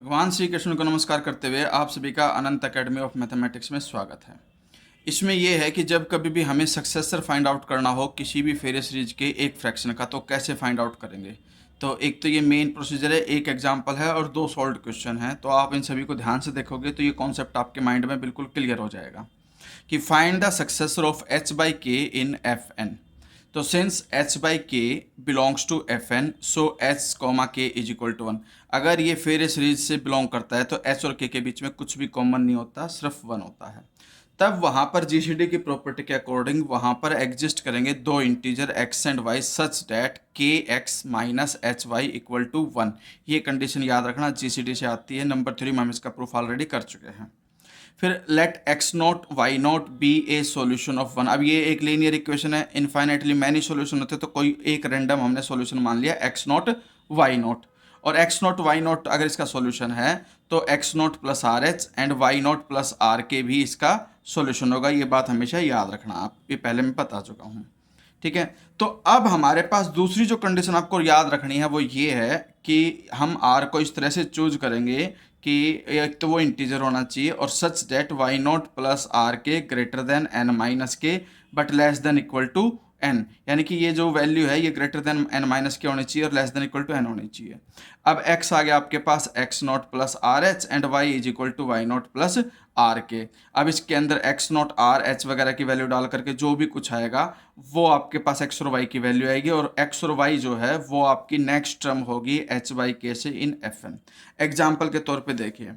भगवान श्री कृष्ण को नमस्कार करते हुए आप सभी का अनंत एकेडमी ऑफ मैथमेटिक्स में स्वागत है। इसमें यह है कि जब कभी भी हमें सक्सेसर फाइंड आउट करना हो किसी भी फेरियर सीरीज के एक फ्रैक्शन का, तो कैसे फाइंड आउट करेंगे। तो एक तो ये मेन प्रोसीजर है, एक एग्जाम्पल है और दो सॉल्व्ड क्वेश्चन है। तो आप इन सभी को ध्यान से देखोगे तो ये कॉन्सेप्ट आपके माइंड में बिल्कुल क्लियर हो जाएगा कि find the successor of h by k in F N. तो since h by k belongs to F N, so h comma k is equal to 1। अगर ये फेरियर सीरीज से बिलोंग करता है तो h और k के बीच में कुछ भी कॉमन नहीं होता, सिर्फ 1 होता है। तब वहाँ पर जीसीडी की प्रॉपर्टी के अकॉर्डिंग वहाँ पर एग्जिस्ट करेंगे दो integer x and y such that के x minus h y equal to 1। ये कंडीशन याद रखना, जीसीडी से आती है। नंबर 3 में हम इसका प्रूफ ऑलरेडी कर चुके हैं। फिर let x not y naught be a solution of 1। अब ये एक लीनियर इक्वेशन है, इनफाइनाइटली मैनी सॉल्यूशन होते तो कोई एक रैंडम हमने सॉल्यूशन मान लिया एक्स नॉट वाई नॉट। और एक्स नॉट वाई नॉट अगर इसका सॉल्यूशन है तो x not plus r h and y not plus r k भी इसका सॉल्यूशन होगा। ये बात हमेशा याद रखना, आप ये पहले मैं बता चुका हूँ। ठीक है, तो अब हमारे पास दूसरी जो कंडीशन आपको याद रखनी है वो ये है कि हम आर को इस तरह से चूज करेंगे कि एक तो वो इंटीजर होना चाहिए और such that y not plus r k greater than n minus k but less than equal to n. यानी कि ये जो वैल्यू है ये ग्रेटर देन एन माइनस के होनी चाहिए और less than equal to n होनी चाहिए। अब एक्स आ गया आपके पास x not plus r h and y is equal to y not plus r k. अब इसके अंदर एक्स नॉट आर एच वगैरह की वैल्यू डाल करके जो भी कुछ आएगा वो आपके पास एक्स और वाई की वैल्यू आएगी, और एक्स और वाई जो है वो आपकी नेक्स्ट टर्म होगी एच वाई के से इन एफ एन। एग्जाम्पल के तौर पे देखिए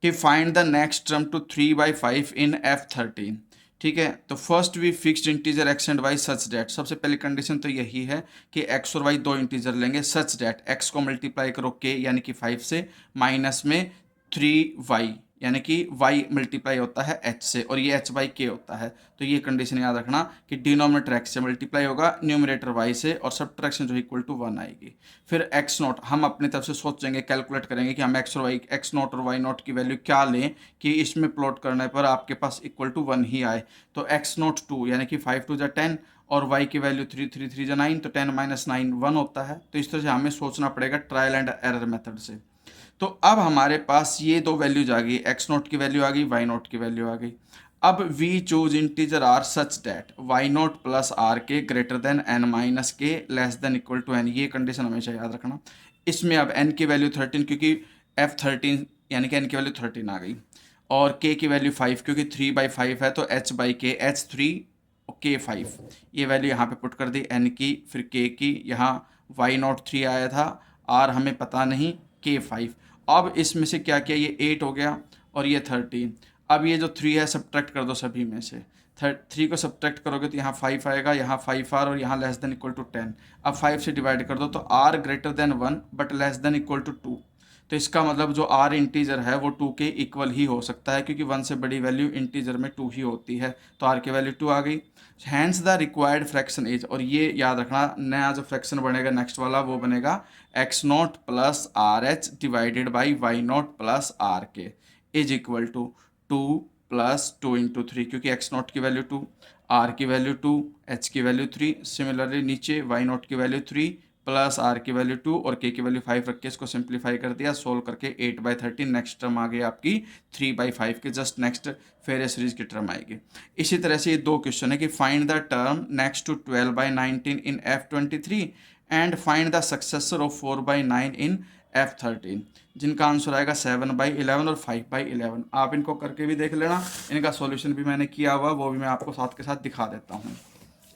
कि find the next term to 3/5 in F 13। ठीक है, तो first we fixed integer x and y such that. सबसे पहली कंडीशन तो यही है कि एक्स और वाई दो इंटीजर लेंगे सच डेट एक्स को मल्टीप्लाई करो के यानी कि 5 से, माइनस में 3y यानी कि y मल्टीप्लाई होता है h से और ये h बाई के होता है। तो ये कंडीशन याद रखना कि डिनोमिनेटर x से मल्टीप्लाई होगा, न्यूमरेटर y से, और सब्ट्रैक्शन जो इक्वल टू 1 आएगी। फिर x नॉट हम अपनी तरफ से सोचेंगे, कैलकुलेट करेंगे कि हम x नॉट और y नॉट की वैल्यू क्या लें कि इसमें प्लॉट करने पर आपके पास इक्वल टू 1 ही आए। तो x नॉट 2 यानी कि 5 2 10 और y की वैल्यू 3 3 3 9, तो 10 माइनस 9 1 होता है। तो इस तरह से हमें सोचना पड़ेगा ट्रायल एंड एरर मेथड से। तो अब हमारे पास ये दो वैल्यूज आ गई, एक्स नोट की वैल्यू आ गई, वाई नोट की वैल्यू आ गई। अब we choose integer r such that y not plus r k greater than n minus k less than equal to n. ये कंडीशन हमेशा याद रखना। इसमें अब एन की वैल्यू 13 क्योंकि एफ 13 यानी कि एन की वैल्यू 13 आ गई, और के की वैल्यू 5 क्योंकि 3/5 है तो एच बाई के एच 3 के 5। ये वैल्यू यहाँ पे पुट कर दी एन की, फिर के की, यहाँ वाई नॉट 3 आया था, आर हमें पता नहीं, के 5। अब इसमें से क्या किया, ये 8 हो गया और ये 13। अब ये जो 3 है सब्ट्रैक्ट कर दो सभी में से, 3 को सब्ट्रैक्ट करोगे तो यहाँ 5 आएगा, यहाँ 5r और यहाँ लेस देन इक्वल टू 10। अब 5 से डिवाइड कर दो तो r greater than 1 but less than equal to 2। तो इसका मतलब जो r इंटीजर है वो 2 के इक्वल ही हो सकता है क्योंकि 1 से बड़ी वैल्यू इंटीजर में 2 ही होती है। तो r की वैल्यू 2 आ गई। Hence the required fraction is, और ये याद रखना नया जो फ्रैक्शन बनेगा नेक्स्ट वाला वो बनेगा x not plus r h divided by y not plus r k is equal to 2 plus 2 into 3, क्योंकि एक्स नॉट की वैल्यू 2, आर की वैल्यू 2, एच की वैल्यू 3, सिमिलरली नीचे वाई नॉट की वैल्यू 3 प्लस आर की वैल्यू 2 और के की वैल्यू 5 रख के इसको सिंप्लीफाई कर दिया, सोल्व करके 8/13 नेक्स्ट टर्म आ गई आपकी 3/5 के जस्ट नेक्स्ट फेरियर सीरीज की टर्म आएगी। इसी तरह से ये दो क्वेश्चन है कि find the term next to 12/19 in F23 and find the successor of 4/9 in F13, जिनका आंसर आएगा 7/11 और 5/11। आप इनको करके भी देख लेना, इनका सॉल्यूशन भी मैंने किया हुआ, वो भी मैं आपको साथ के साथ दिखा देता हूँ।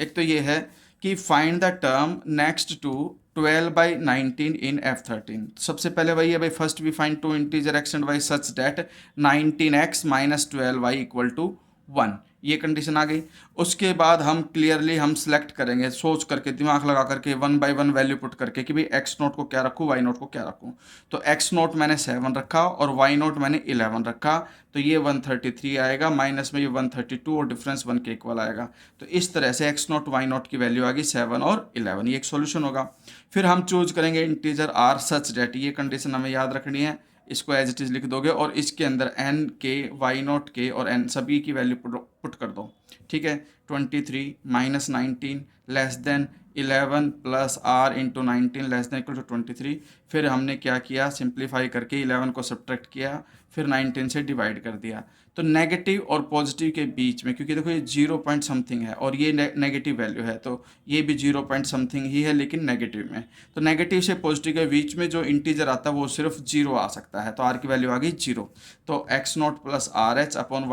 एक तो ये है कि find the term next to 12/19 in F13। सबसे पहले वही है भाई, first we find two integer x and y such that 19x minus 12y equal to 1। ये कंडीशन आ गई। उसके बाद हम क्लियरली हम सिलेक्ट करेंगे, सोच करके दिमाग लगा करके 1 बाई 1 वैल्यू पुट करके कि भाई एक्स नोट को क्या रखूँ, वाई नोट को क्या रखूँ। तो एक्स नोट मैंने 7 रखा और वाई नोट मैंने 11 रखा, तो ये 133 आएगा, माइनस में ये 132 और डिफरेंस 1 के इक्वल आएगा। तो इस तरह से एक्स नोट वाई नोट की वैल्यू आ गई 7 और 11, ये एक सॉल्यूशन होगा। फिर हम चूज करेंगे इंटीजर आर सच डेट, ये कंडीशन हमें याद रखनी है, इसको एज इट इज लिख दोगे और इसके अंदर एन के वाई नॉट के और एन सभी की वैल्यू पुट कर दो। ठीक है, 23 minus 19 less than 11 plus r into 19 less than equal to 23। फिर हमने क्या किया, सिंप्लीफाई करके 11 को सब्ट्रैक्ट किया, फिर 19 से डिवाइड कर दिया। तो नेगेटिव और पॉजिटिव के बीच में, क्योंकि देखो ये 0 पॉइंट समथिंग है और ये नेगेटिव वैल्यू है, तो ये भी 0 पॉइंट समथिंग ही है लेकिन नेगेटिव में। तो नेगेटिव से पॉजिटिव के बीच में जो इंटीजर आता है वो सिर्फ 0 आ सकता है, तो आर की वैल्यू आ गई 0। तो x not plus r h upon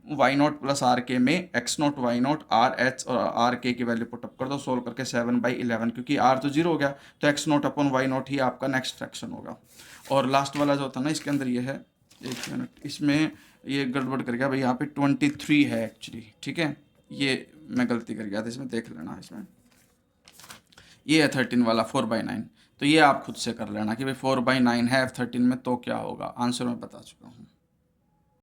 y not plus r k में x not y not r h और आर के की वैल्यू पुटअप कर दो, सोल्व करके 7/11, क्योंकि आर तो 0 हो गया तो x not upon y not ही आपका नेक्स्ट फ्रैक्शन होगा। और लास्ट वाला जो होता है ना, इसके अंदर ये है, एक मिनट, इसमें ये गड़बड़ कर गया भाई, यहाँ पे 23 है एक्चुअली, ठीक है, ये मैं गलती कर गया था, इसमें देख लेना। इसमें ये है 13 वाला 4/9, तो ये आप खुद से कर लेना कि भाई 4/9 है F13 में तो क्या होगा, आंसर मैं बता चुका हूँ।